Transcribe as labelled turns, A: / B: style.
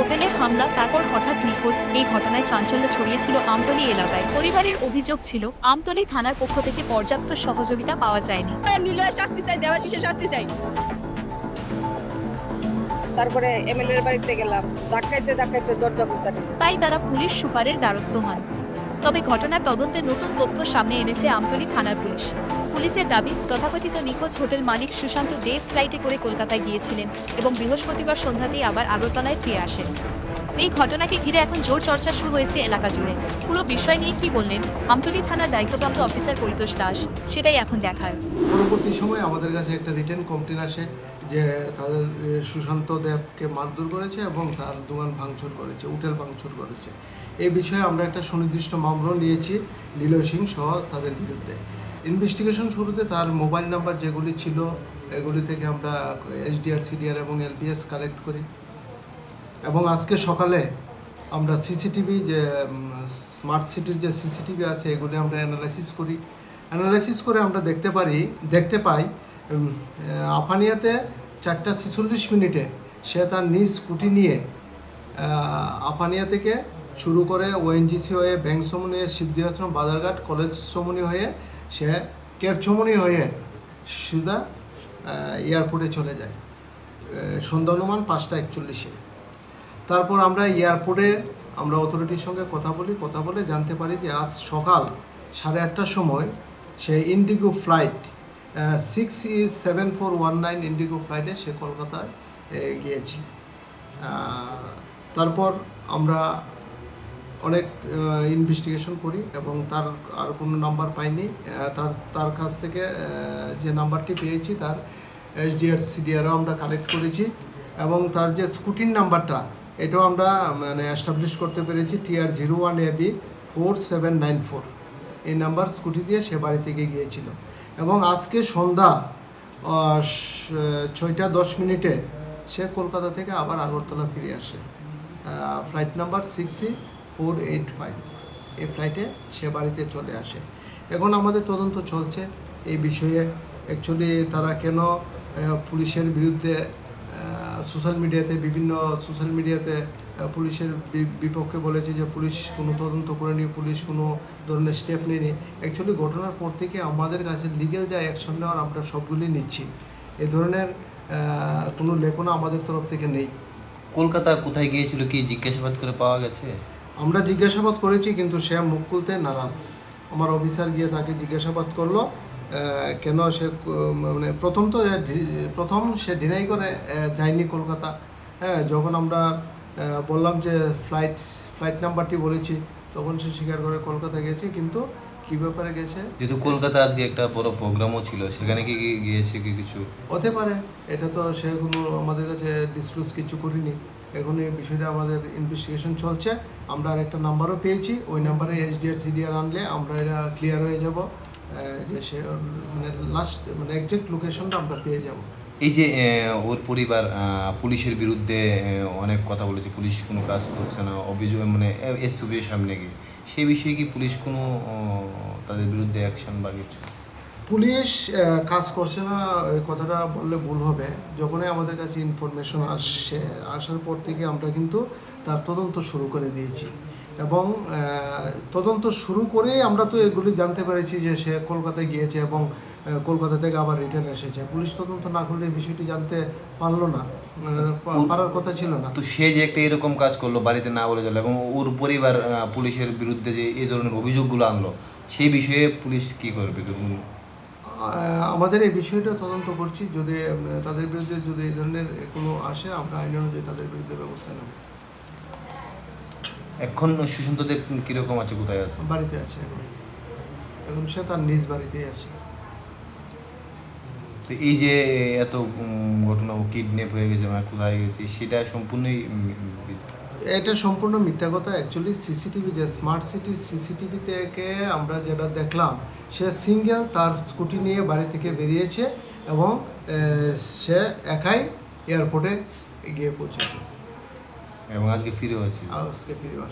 A: হোটেলে হামলা, তারপর হঠাৎ নিখোঁজ। এই ঘটনায় চাঞ্চল্য ছড়িয়েছিল আমতলী এলাকায়। পরিবারের অভিযোগ ছিল আমতলী থানার পক্ষ থেকে পর্যাপ্ত সহযোগিতা পাওয়া যায়নি।
B: নিলয় শাস্তি চাই, দেবাশিসের শাস্তি চাই। তারপরে এমএলএ এর বাড়িতে গেলাম, ধাক্কাইতে ধাক্কাইতে দরজা খুলতে না।
A: তাই তারা পুলিশ সুপারের দ্বারস্থ হন। তবে ঘটনার তদন্তে নতুন তথ্য সামনে এনেছে আমতলী থানার পুলিশ। পুলিশের দাবি, তথাকথিত নিখোঁজ হোটেল মালিক সুশান্ত দেব ফ্লাইটে করে কলকাতায় গিয়েছিলেন এবং বৃহস্পতিবার সন্ধ্যাতেই আবার আগরতলায় ফিরে আসেন। এই ঘটনাকে ঘিরে এখন জোর চর্চা শুরু হয়েছে এলাকা জুড়ে। পুরো বিষয় নিয়ে কি বললেন আমতলী থানার দায়িত্বপ্রাপ্ত অফিসার পরিতোষ দাস, সেটাই এখন দেখার।
C: পরবর্তী সময়ে আমাদের কাছে একটা রিটেন কমপ্লেন আসে যে তাদের সুশান্ত দেবকে মারধর করেছে এবং তার দোকান ভাঙচুর করেছে, হোটেল ভাঙচুর করেছে। এই বিষয়ে আমরা একটা সুনির্দিষ্ট মামলা নিয়েছি নিলয় সিং সহ তাদের বিরুদ্ধে। ইনভেস্টিগেশন শুরুতে তার মোবাইল নাম্বার যেগুলি ছিল এগুলি থেকে আমরা এসডিআর, সিডিআর এবং এলপিএস কালেক্ট করি এবং আজকে সকালে আমরা সিসিটিভি যে স্মার্ট সিটির যে সিসিটিভি আছে এগুলি আমরা অ্যানালাইসিস করে আমরা দেখতে পাই আফানিয়াতে 4:46 সে তার নিজ স্কুটি নিয়ে আফানিয়া থেকে শুরু করে ওএনজিসি হয়ে ব্যাংক সমনি হয়ে সিদ্ধি আশ্রম, বাজারঘাট, কলেজ সমনি হয়ে সে কেট সমনি হয়ে সুদা এয়ারপোর্টে চলে যায় সন্ধ্যা অনুমান 5:41। তারপর আমরা এয়ারপোর্টে আমরা অথরিটির সঙ্গে কথা বলে জানতে পারি যে আজ সকাল 8:30টার সময় সে ইন্ডিগো ফ্লাইট 67419 ইন্ডিগো ফ্লাইটে সে কলকাতায় গিয়েছে। তারপর আমরা অনেক ইনভেস্টিগেশন করি এবং তার আর কোনো নাম্বার পাইনি। তার কাছ থেকে যে নাম্বারটি পেয়েছি তার এসডিআর, সিডিআরও আমরা কালেক্ট করেছি এবং তার যে স্কুটির নাম্বারটা এটাও আমরা এস্টাবলিশ করতে পেরেছি, TR01AB4794। এই নাম্বার স্কুটি দিয়ে সে বাড়ি থেকে গিয়েছিল এবং আজকে সন্ধ্যা 6:10 সে কলকাতা থেকে আবার আগরতলা ফিরে আসে ফ্লাইট নাম্বার 60485। এই ফ্লাইটে সে বাড়িতে চলে আসে। এখন আমাদের তদন্ত চলছে এই বিষয়ে। অ্যাকচুয়ালি তারা কেন পুলিশের বিরুদ্ধে বিভিন্ন সোশ্যাল মিডিয়াতে পুলিশের বিপক্ষে বলেছে যে পুলিশ কোনো তদন্ত করেনি, পুলিশ কোনো ধরনের স্টেপ নেয়নি। অ্যাকচুয়ালি ঘটনার পর থেকে আমাদের কাছে লিগ্যাল যা অ্যাকশন নেওয়ার আমরা সবগুলি নিচ্ছি। এ ধরনের কোনো লেখনা আমাদের তরফ থেকে নেই।
D: কলকাতা কোথায় গিয়েছিল কি জিজ্ঞাসাবাদ করে পাওয়া গেছে?
C: আমরা জিজ্ঞাসাবাদ করেছি কিন্তু সে মুখ খুলতে নারাজ। আমার অফিসার গিয়ে তাকে জিজ্ঞাসাবাদ করলো কেন সে প্রথম সে ডিনাই করে যায়নি কলকাতা। হ্যাঁ, যখন আমরা বললাম যে ফ্লাইট নাম্বারটি বলেছি তখন সে স্বীকার করে কলকাতা গেছে। কিন্তু কী ব্যাপারে গেছে,
D: যেহেতু কলকাতা আজকে একটা বড় প্রোগ্রামও ছিল, সেখানে কি গিয়েছে কি কিছু
C: হতে পারে। এটা তো সে কোনো আমাদের কাছে ডিসক্লোজ কিছু করিনি। এখন এই বিষয়টা আমাদের ইনভেস্টিগেশন চলছে। আমরা আর একটা নাম্বারও পেয়েছি, ওই নাম্বারে এসডিআর, সিডিআর আনলে আমরা এটা ক্লিয়ার হয়ে যাব যে সে লাস্ট এক্সাক্ট লোকেশনটা আমরা পেয়ে যাব।
D: এই যে ওর পরিবার পুলিশের বিরুদ্ধে অনেক কথা বলেছে, পুলিশ কোনো কাজ করছে না, অভিযোগ এসপির সামনে গিয়ে, সেই বিষয়ে কি পুলিশ কোনো তাদের বিরুদ্ধে অ্যাকশন বা কিছু?
C: পুলিশ কাজ করছে না এই কথাটা বললে ভুল হবে। যখনই আমাদের কাছে ইনফরমেশন আসার পর থেকে আমরা কিন্তু তার তদন্ত শুরু করে দিয়েছি এবং তদন্ত শুরু করেই আমরা তো এগুলি জানতে পেরেছি যে সে কলকাতায় গিয়েছে এবং কলকাতা থেকে আবার রিটার্ন এসেছে। পুলিশ তদন্ত না করলে এই বিষয়টি জানতে পারার কথা ছিল না।
D: তো সে যে একটা এরকম কাজ করলো বাড়িতে না বলে চলে এবং ওর পরিবার পুলিশের বিরুদ্ধে যে এই ধরনের অভিযোগগুলো আনলো, সেই বিষয়ে পুলিশ কি করবে?
C: আমাদের এই বিষয়টা তদন্ত করছি। যদি তাদের বিরুদ্ধে যদি এই ধরনের কোনো আসে আমরা আইন অনুযায়ী তাদের বিরুদ্ধে ব্যবস্থা নেব।
D: এখন সুশান্ত দেব কীরকম আছে, কোথায় আছে?
C: বাড়িতে আছে এখন সে তার নিজ বাড়িতেই আছে।
D: তো এই যে এত ঘটনা, কিডন্যাপ হয়ে গেছে মানে কোথায় গেছে, সেটা সম্পূর্ণই
C: এটা সম্পূর্ণ মিথ্যা কথা। অ্যাকচুয়ালি সিসিটিভি যে স্মার্ট সিটির সিসিটিভি থেকে আমরা যেটা দেখলাম, সে সিঙ্গেল তার স্কুটি নিয়ে বাড়ি থেকে বেরিয়েছে এবং সে একাই এয়ারপোর্টে গিয়ে পৌঁছেছে
D: এবং আজকে ফিরে হয়েছে।
C: আজকে ফিরে